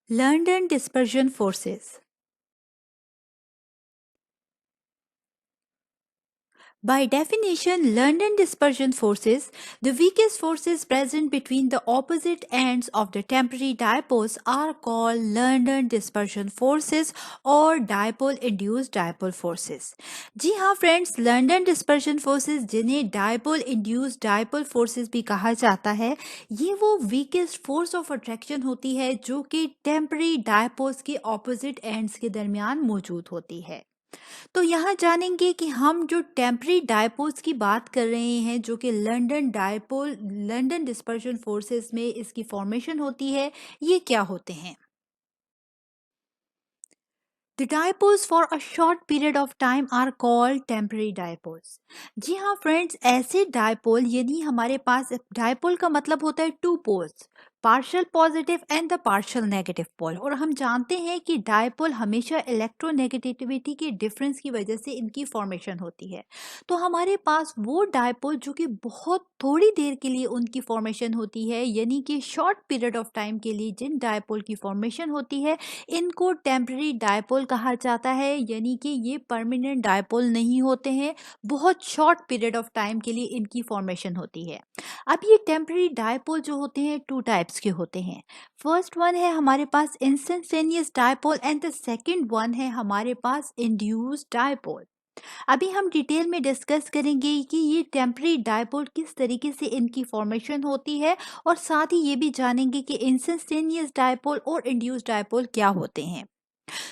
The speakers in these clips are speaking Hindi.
London dispersion forces. By definition, London dispersion forces, the weakest forces present between the opposite ends of the temporary dipoles, are called London dispersion forces or dipole induced dipole forces. जी हाँ फ्रेंड्स, लंडन डिस्पर्शन फोर्सेस जिन्हें डायपोल इंड्यूस्ड डायपोल फोर्सेस भी कहा जाता है, ये वो वीकेस्ट फोर्स ऑफ अट्रैक्शन होती है जो कि टेम्पररी डायपोल्स के ऑपोजिट एंड्स के दरमियान मौजूद होती है। तो यहाँ जानेंगे कि हम जो टेम्पररी डायपोल्स की बात कर रहे हैं जो कि लंदन डिस्पर्शन फोर्सेस में इसकी फॉर्मेशन होती है, ये क्या होते हैं। The dipoles for a short period of time are called temporary dipoles. जी हाँ फ्रेंड्स, ऐसे डायपोल यानी हमारे पास डायपोल का मतलब होता है two poles, partial positive and the partial negative pole. और हम जानते हैं कि डायपोल हमेशा इलेक्ट्रोनेगेटिविटी के डिफरेंस की वजह से इनकी फॉर्मेशन होती है। तो हमारे पास वो डायपोल जो कि बहुत थोड़ी देर के लिए उनकी फॉर्मेशन होती है, यानी कि शॉर्ट पीरियड ऑफ टाइम के लिए जिन डायपोल की फॉर्मेशन होती है, इनको टेम्पररी डायपोल कहा जाता है। यानी कि ये परमानेंट डायपोल नहीं होते हैं, बहुत शॉर्ट पीरियड ऑफ टाइम के लिए इनकी फॉर्मेशन होती है। अब ये टेम्पररी डायपोल जो होते हैं टू टाइप्स के होते हैं। फर्स्ट वन है हमारे पास instantaneous dipole and the second one है हमारे पास इंड्यूस्ड डायपोल। अभी हम डिटेल में डिस्कस करेंगे कि ये टेम्पररी डायपोल किस तरीके से इनकी फॉर्मेशन होती है, और साथ ही ये भी जानेंगे कि इंस्टेंटेनियस डायपोल और इंड्यूस्ड डायपोल क्या होते हैं।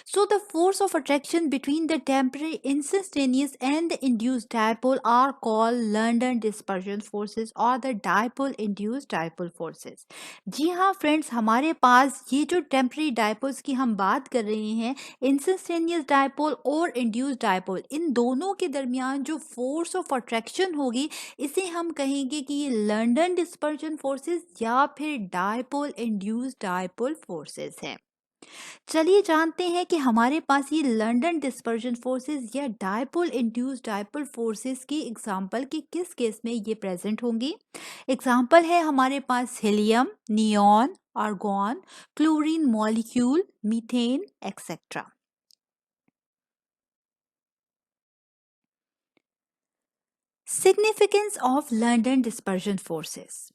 So the force of attraction between the temporary instantaneous and the induced dipole are called London dispersion forces or the dipole induced dipole forces. जी हाँ फ्रेंड्स, हमारे पास ये जो टेम्पररी डायपोल्स की हम बात कर रहे हैं, इंस्टेंटेनियस डायपोल और इंड्यूस्ड डायपोल, इन दोनों के दरमियान जो फोर्स ऑफ अट्रैक्शन होगी, इसे हम कहेंगे कि ये लंदन डिस्पर्जन फोर्सेस या फिर डायपोल इंड्यूस्ड डायपोल फोर्सेस हैं। चलिए जानते हैं कि हमारे पास ये लंदन डिस्पर्जन फोर्सेस या डायपोल इंड्यूस्ड डायपोल फोर्सेस की एग्जांपल कि किस केस में ये प्रेजेंट होंगी। एग्जांपल है हमारे पास helium, neon, argon, chlorine molecule, methane etcetera. Significance of London dispersion forces.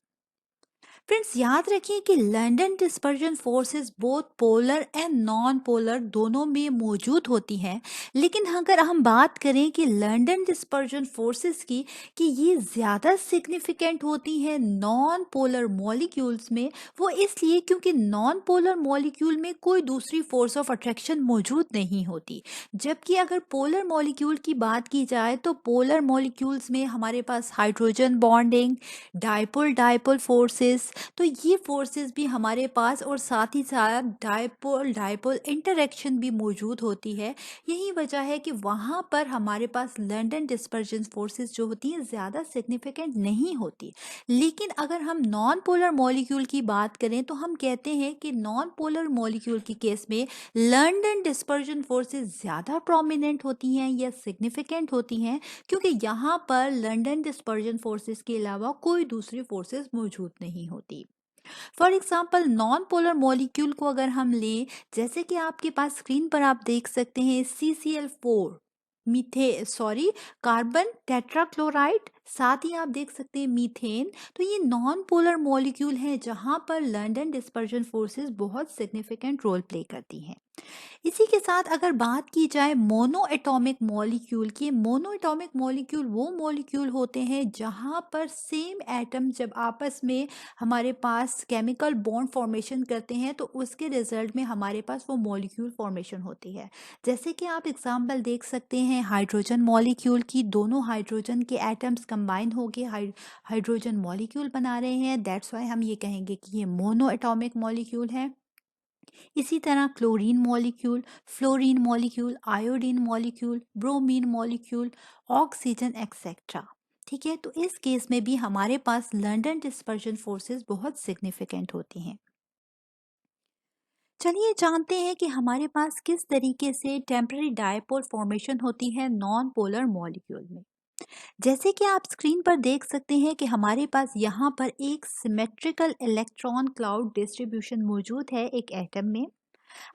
Friends, याद रखिए कि London dispersion forces both polar and non polar दोनों में मौजूद होती हैं। लेकिन अगर हम बात करें कि लंदन डिस्पर्जन फोर्सेस की, कि ये ज़्यादा सिग्निफिकेंट होती हैं नॉन पोलर मॉलिक्यूल्स में, वो इसलिए क्योंकि नॉन पोलर मॉलिक्यूल में कोई दूसरी फोर्स ऑफ अट्रैक्शन मौजूद नहीं होती। जबकि अगर पोलर मॉलिक्यूल की बात की जाए तो पोलर मॉलिक्यूल्स में हमारे पास hydrogen bonding, dipole dipole forces, तो ये फोर्सेस भी हमारे पास, और साथ ही साथ डायपोल डायपोल इंटरेक्शन भी मौजूद होती है। यही वजह है कि वहाँ पर हमारे पास लंदन डिस्पर्जन फोर्सेस जो होती हैं ज़्यादा सिग्निफिकेंट नहीं होती। लेकिन अगर हम नॉन पोलर मॉलिक्यूल की बात करें तो हम कहते हैं कि नॉन पोलर मॉलिक्यूल के केस में लंदन डिस्पर्जन फोर्सेस ज़्यादा प्रोमिनेंट होती हैं या सिग्निफिकेंट होती हैं, क्योंकि यहाँ पर लंदन डिस्पर्जन फोर्सेस के अलावा कोई दूसरी फोर्सेस मौजूद नहीं होती। For example non polar molecule को अगर हम लें, जैसे कि आपके पास स्क्रीन पर आप देख सकते हैं CCl4, मीथे सॉरी कार्बन टेट्राक्लोराइड, साथ ही आप देख सकते हैं मीथेन। तो ये नॉन पोलर मॉलिक्यूल हैं जहां पर लंदन डिस्पर्जन फोर्सेस बहुत सिग्निफिकेंट रोल प्ले करती हैं। इसी के साथ अगर बात की जाए मोनो एटॉमिक मॉलिक्यूल की, मोनो एटॉमिक मॉलिक्यूल वो मॉलिक्यूल होते हैं जहां पर सेम एटम जब आपस में हमारे पास केमिकल बॉन्ड फॉर्मेशन करते हैं तो उसके रिजल्ट में हमारे पास वो मॉलिक्यूल फॉर्मेशन होती है। जैसे कि आप एग्जांपल देख सकते हैं हाइड्रोजन मॉलिक्यूल की, दोनों हाइड्रोजन के एटम्स कंबाइन होके हाइड्रोजन मॉलिक्यूल बना रहे हैं, दैट्स वाई हम ये कहेंगे कि ये मोनो एटॉमिक मॉलिक्यूल है। इसी तरह chlorine molecule, fluorine molecule, iodine molecule, bromine molecule, oxygen etcetera. ठीक है, तो इस केस में भी हमारे पास लंदन डिस्पर्जन फोर्सेस बहुत सिग्निफिकेंट होती हैं। चलिए जानते हैं कि हमारे पास किस तरीके से टेम्पररी डायपोल फॉर्मेशन होती है नॉन पोलर मॉलिक्यूल में। जैसे कि आप स्क्रीन पर देख सकते हैं कि हमारे पास यहाँ पर एक सिमेट्रिकल इलेक्ट्रॉन क्लाउड डिस्ट्रीब्यूशन मौजूद है एक एटम में।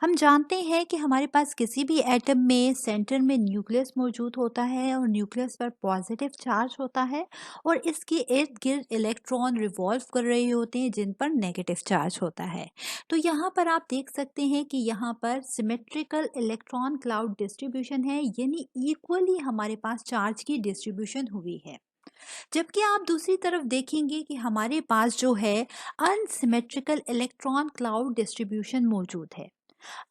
हम जानते हैं कि हमारे पास किसी भी एटम में सेंटर में न्यूक्लियस मौजूद होता है और न्यूक्लियस पर पॉजिटिव चार्ज होता है और इसके इर्द गिर्द इलेक्ट्रॉन रिवॉल्व कर रहे होते हैं जिन पर नेगेटिव चार्ज होता है। तो यहाँ पर आप देख सकते हैं कि यहाँ पर सिमेट्रिकल इलेक्ट्रॉन क्लाउड डिस्ट्रीब्यूशन है, यानी इक्वली हमारे पास चार्ज की डिस्ट्रीब्यूशन हुई है। जबकि आप दूसरी तरफ देखेंगे कि हमारे पास जो है अनसिमेट्रिकल इलेक्ट्रॉन क्लाउड डिस्ट्रीब्यूशन मौजूद है।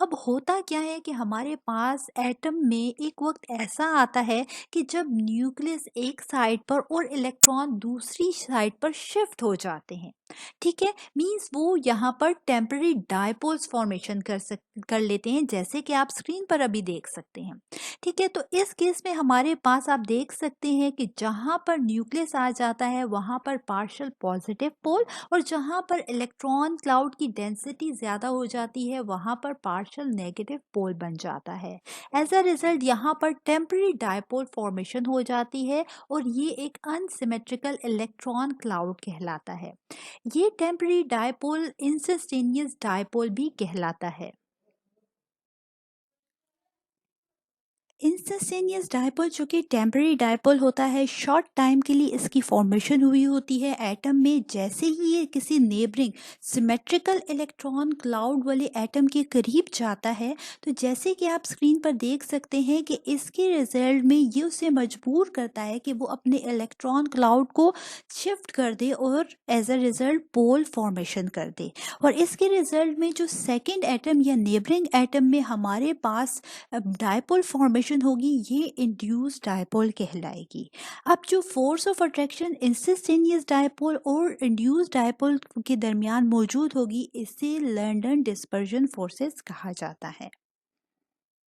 अब होता क्या है कि हमारे पास एटम में एक वक्त ऐसा आता है कि जब न्यूक्लियस एक साइड पर और इलेक्ट्रॉन दूसरी साइड पर शिफ्ट हो जाते हैं। ठीक है, मींस वो यहाँ पर टेम्पररी डायपोल्स फॉर्मेशन कर लेते हैं, जैसे कि आप स्क्रीन पर अभी देख सकते हैं। ठीक है, तो इस केस में हमारे पास आप देख सकते हैं कि जहाँ पर न्यूक्लियस आ जाता है वहाँ पर पार्शियल पॉजिटिव पोल, और जहाँ पर इलेक्ट्रॉन क्लाउड की डेंसिटी ज़्यादा हो जाती है वहाँ पर पार्शियल नेगेटिव पोल बन जाता है। एज अ रिजल्ट यहाँ पर टेम्पररी डायपोल फॉर्मेशन हो जाती है और ये एक अनसिमेट्रिकल इलेक्ट्रॉन क्लाउड कहलाता है। ये टेम्पररी डायपोल इंस्टेंटेनियस डायपोल भी कहलाता है। इंस्टेंटेनियस डायपोल जो कि टेम्पररी डायपोल होता है, शॉर्ट टाइम के लिए इसकी फॉर्मेशन हुई होती है एटम में। जैसे ही ये किसी नेबरिंग सिमेट्रिकल इलेक्ट्रॉन क्लाउड वाले एटम के करीब जाता है, तो जैसे कि आप स्क्रीन पर देख सकते हैं कि इसके रिजल्ट में ये उसे मजबूर करता है कि वो अपने इलेक्ट्रॉन क्लाउड को शिफ्ट कर दे और as a result pole formation कर दे। और इसके रिजल्ट में जो सेकेंड एटम या नेबरिंग एटम में हमारे पास डायपोल फॉर्मेशन होगी, ये इंड्यूस डायपोल कहलाएगी। अब जो force of attraction instantaneous dipole और इंड्यूस डायपोल के दरमियान मौजूद होगी, इसे लंदन डिस्पर्जन फोर्सेस कहा जाता है।